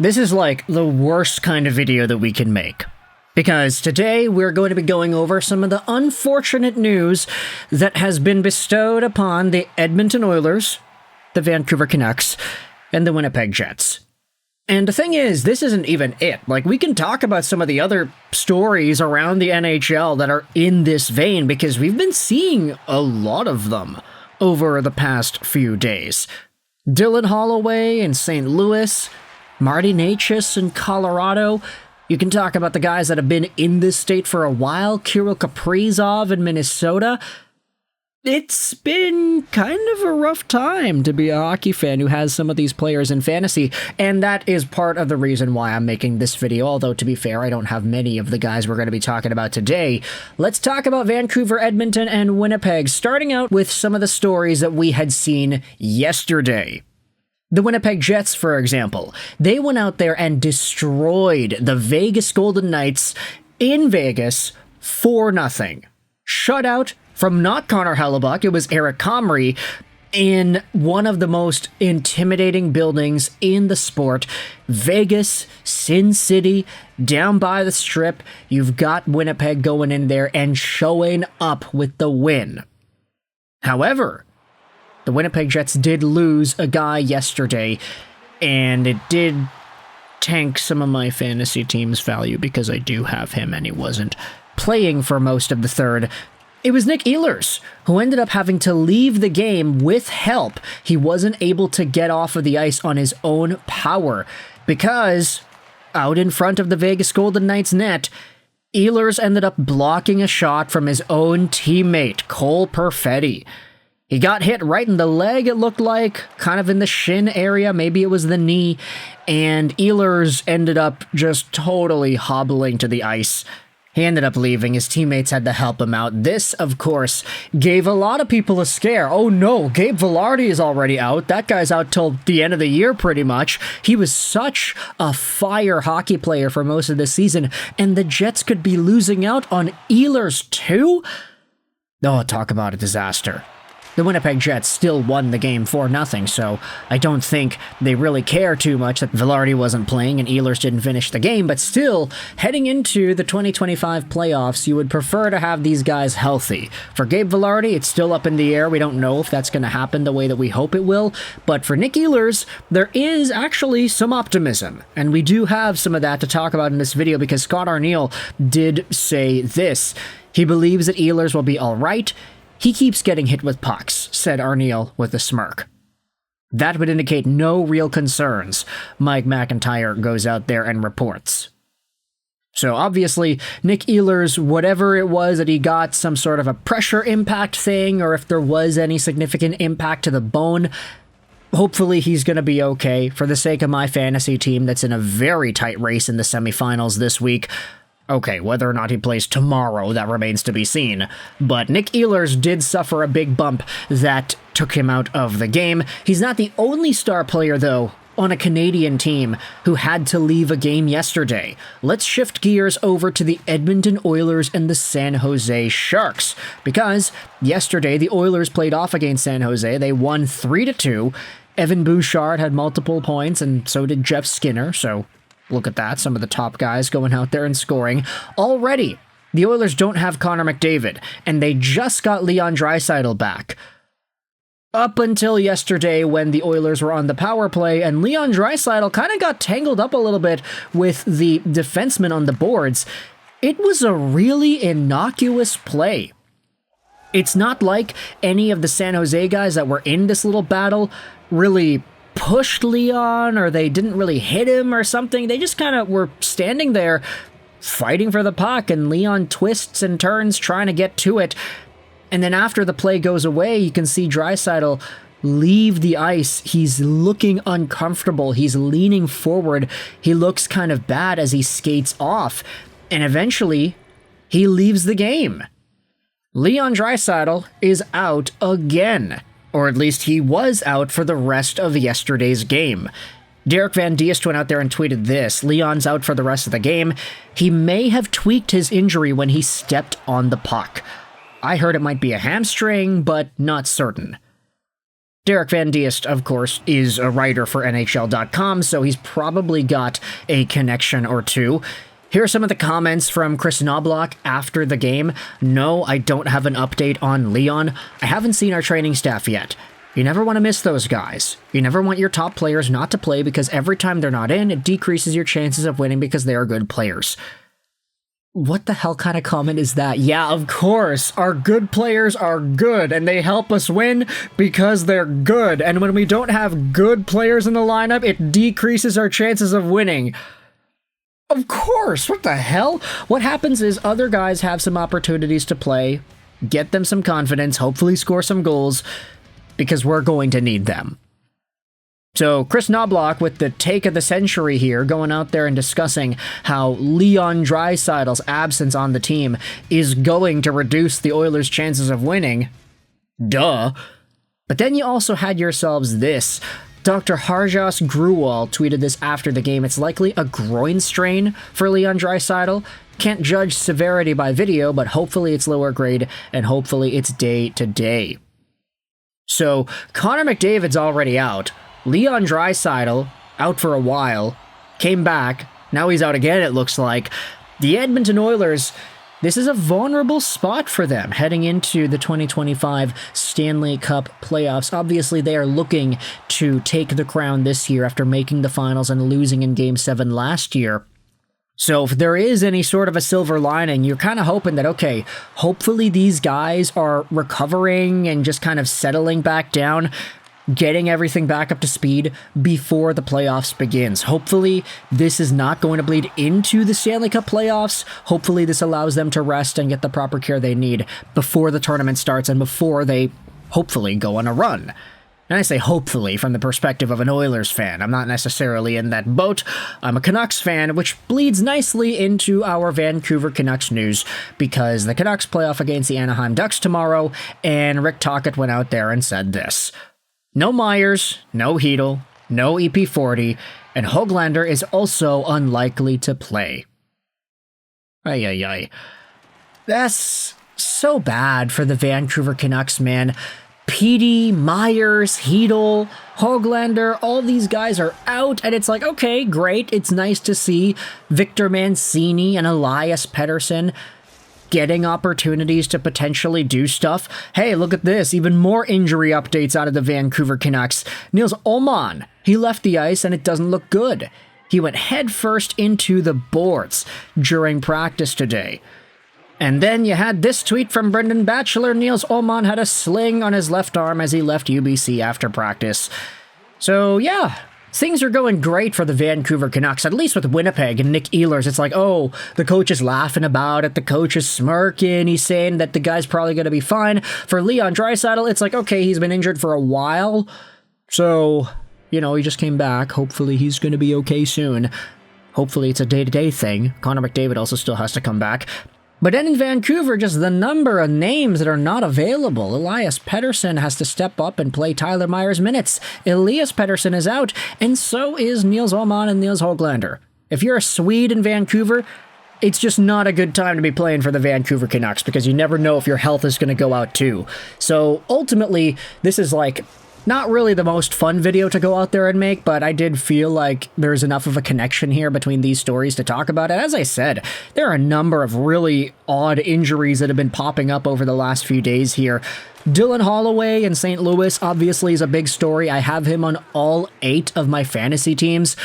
This is like the worst kind of video that we can make. Because today we're going to be going over some of the unfortunate news that has been bestowed upon the Edmonton Oilers, the Vancouver Canucks, and the Winnipeg Jets. And the thing is, this isn't even it. Like, we can talk about some of the other stories around the NHL that are in this vein, because we've been seeing a lot of them over the past few days. Dylan Holloway in St. Louis, Marty Necas in Colorado. You can talk about the guys that have been in this state for a while, Kirill Kaprizov in Minnesota. It's been kind of a rough time to be a hockey fan who has some of these players in fantasy, and that is part of the reason why I'm making this video, although to be fair, I don't have many of the guys we're going to be talking about today. Let's talk about Vancouver, Edmonton, and Winnipeg, starting out with some of the stories that we had seen yesterday. The Winnipeg Jets, for example, they went out there and destroyed the Vegas Golden Knights in Vegas 4-0. Shutout from not Connor Hellebuyck, it was Eric Comrie, in one of the most intimidating buildings in the sport. Vegas, Sin City, down by the Strip. You've got Winnipeg going in there and showing up with the win. However, the Winnipeg Jets did lose a guy yesterday, and it did tank some of my fantasy team's value because I do have him and he wasn't playing for most of the third. It was Nick Ehlers, who ended up having to leave the game with help. He wasn't able to get off of the ice on his own power because out in front of the Vegas Golden Knights net, Ehlers ended up blocking a shot from his own teammate, Cole Perfetti. He got hit right in the leg, it looked like, kind of in the shin area, maybe it was the knee, and Ehlers ended up just totally hobbling to the ice. He ended up leaving. His teammates had to help him out. This, of course, gave a lot of people a scare. Oh no, Gabe Vilardi is already out. That guy's out till the end of the year, pretty much. He was such a fire hockey player for most of the season, and the Jets could be losing out on Ehlers too? Oh, talk about a disaster. The Winnipeg Jets still won the game 4-0, so I don't think they really care too much that Vilardi wasn't playing and Ehlers didn't finish the game, but still, heading into the 2025 playoffs, you would prefer to have these guys healthy. For Gabe Vilardi, it's still up in the air. We don't know if that's going to happen the way that we hope it will, but for Nick Ehlers, there is actually some optimism, and we do have some of that to talk about in this video because Scott Arniel did say this. He believes that Ehlers will be all right. He keeps getting hit with pucks, said Arniel with a smirk. That would indicate no real concerns, Mike McIntyre goes out there and reports. So obviously, Nick Ehlers, whatever it was that he got, some sort of a pressure impact thing, or if there was any significant impact to the bone, hopefully he's going to be okay for the sake of my fantasy team that's in a very tight race in the semifinals this week. Okay, whether or not he plays tomorrow, that remains to be seen. But Nick Ehlers did suffer a big bump that took him out of the game. He's not the only star player, though, on a Canadian team who had to leave a game yesterday. Let's shift gears over to the Edmonton Oilers and the San Jose Sharks. Because yesterday, the Oilers played off against San Jose. They won 3-2. Evan Bouchard had multiple points, and so did Jeff Skinner, so look at that, some of the top guys going out there and scoring. Already, the Oilers don't have Connor McDavid, and they just got Leon Draisaitl back. Up until yesterday when the Oilers were on the power play, and Leon Draisaitl kind of got tangled up a little bit with the defenseman on the boards, it was a really innocuous play. It's not like any of the San Jose guys that were in this little battle really pushed Leon, or they didn't really hit him or something. They just kind of were standing there fighting for the puck, and Leon twists and turns trying to get to it. And then after the play goes away, you can see Draisaitl leave the ice. He's looking uncomfortable. He's leaning forward. He looks kind of bad as he skates off. And eventually, he leaves the game. Leon Draisaitl is out again. Or at least he was out for the rest of yesterday's game. Derek Van Diest went out there and tweeted this: Leon's out for the rest of the game. He may have tweaked his injury when he stepped on the puck. I heard it might be a hamstring, but not certain. Derek Van Diest, of course, is a writer for NHL.com, so he's probably got a connection or two. Here are some of the comments from Chris Knobloch after the game. No, I don't have an update on Leon. I haven't seen our training staff yet. You never want to miss those guys. You never want your top players not to play because every time they're not in, it decreases your chances of winning because they are good players. What the hell kind of comment is that? Yeah, of course, our good players are good, and they help us win because they're good. And when we don't have good players in the lineup, it decreases our chances of winning. Of course, what the hell? What happens is other guys have some opportunities to play, get them some confidence, hopefully score some goals, because we're going to need them. So Chris Knobloch with the take of the century here, going out there and discussing how Leon Draisaitl's absence on the team is going to reduce the Oilers' chances of winning. Duh. But then you also had yourselves this. Dr. Harjas Gruwal tweeted this after the game. It's likely a groin strain for Leon Draisaitl. Can't judge severity by video, but hopefully it's lower grade and hopefully it's day to day. So Connor McDavid's already out. Leon Draisaitl, out for a while, came back, now he's out again it looks like. The Edmonton Oilers, this is a vulnerable spot for them heading into the 2025 Stanley Cup Playoffs. Obviously, they are looking to take the crown this year after making the finals and losing in Game 7 last year. So if there is any sort of a silver lining, you're kind of hoping that, okay, hopefully these guys are recovering and just kind of settling back down, getting everything back up to speed before the playoffs begins. Hopefully, this is not going to bleed into the Stanley Cup playoffs. Hopefully, this allows them to rest and get the proper care they need before the tournament starts and before they hopefully go on a run. And I say hopefully from the perspective of an Oilers fan. I'm not necessarily in that boat. I'm a Canucks fan, which bleeds nicely into our Vancouver Canucks news because the Canucks play off against the Anaheim Ducks tomorrow, and Rick Tocchet went out there and said this. No Myers, no Chytil, no EP40, and Hoglander is also unlikely to play. Ay. That's so bad for the Vancouver Canucks, man. Petey, Myers, Chytil, Hoglander, all these guys are out, and it's like, okay, great. It's nice to see Victor Mancini and Elias Pettersson getting opportunities to potentially do stuff. Hey, look at this. Even more injury updates out of the Vancouver Canucks. Nils Aman, he left the ice and it doesn't look good. He went headfirst into the boards during practice today. And then you had this tweet from Brendan Batchelor. Nils Aman had a sling on his left arm as he left UBC after practice. So yeah, things are going great for the Vancouver Canucks, at least with Winnipeg and Nick Ehlers. It's like, oh, the coach is laughing about it. The coach is smirking. He's saying that the guy's probably going to be fine. For Leon Draisaitl, it's like, okay, he's been injured for a while. So, you know, he just came back. Hopefully he's going to be okay soon. Hopefully it's a day-to-day thing. Connor McDavid also still has to come back. But then in Vancouver, just the number of names that are not available. Elias Pettersson has to step up and play Tyler Myers minutes. Elias Pettersson is out, and so is Nils Aman and Nils Hoglander. If you're a Swede in Vancouver, it's just not a good time to be playing for the Vancouver Canucks because you never know if your health is going to go out too. So ultimately, this is like not really the most fun video to go out there and make, but I did feel like there's enough of a connection here between these stories to talk about it. As I said, there are a number of really odd injuries that have been popping up over the last few days here. Dylan Holloway in St. Louis obviously is a big story. I have him on all 8 of my fantasy teams,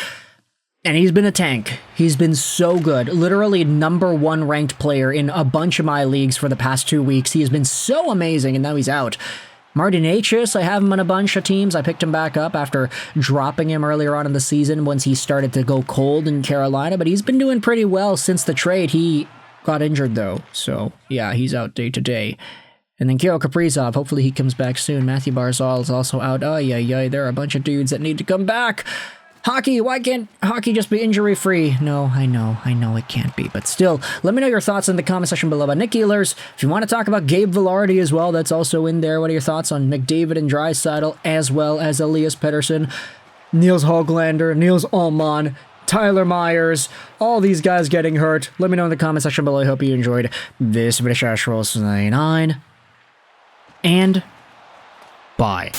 and he's been a tank. He's been so good. Literally number 1 ranked player in a bunch of my leagues for the past 2 weeks. He has been so amazing, and now he's out. Martin Necas, I have him on a bunch of teams. I picked him back up after dropping him earlier on in the season once he started to go cold in Carolina, but he's been doing pretty well since the trade. He got injured, though, so yeah, he's out day to day. And then Kirill Kaprizov, hopefully he comes back soon. Matthew Barzal is also out. There are a bunch of dudes that need to come back. Hockey, why can't hockey just be injury-free? No, I know it can't be, but still, let me know your thoughts in the comment section below about Nick Ehlers. If you want to talk about Gabe Vilardi as well, that's also in there. What are your thoughts on McDavid and Draisaitl, as well as Elias Pettersson, Nils Hoglander, Nils Aman, Tyler Myers, all these guys getting hurt? Let me know in the comment section below. I hope you enjoyed this British Ash Rolls 99, and bye.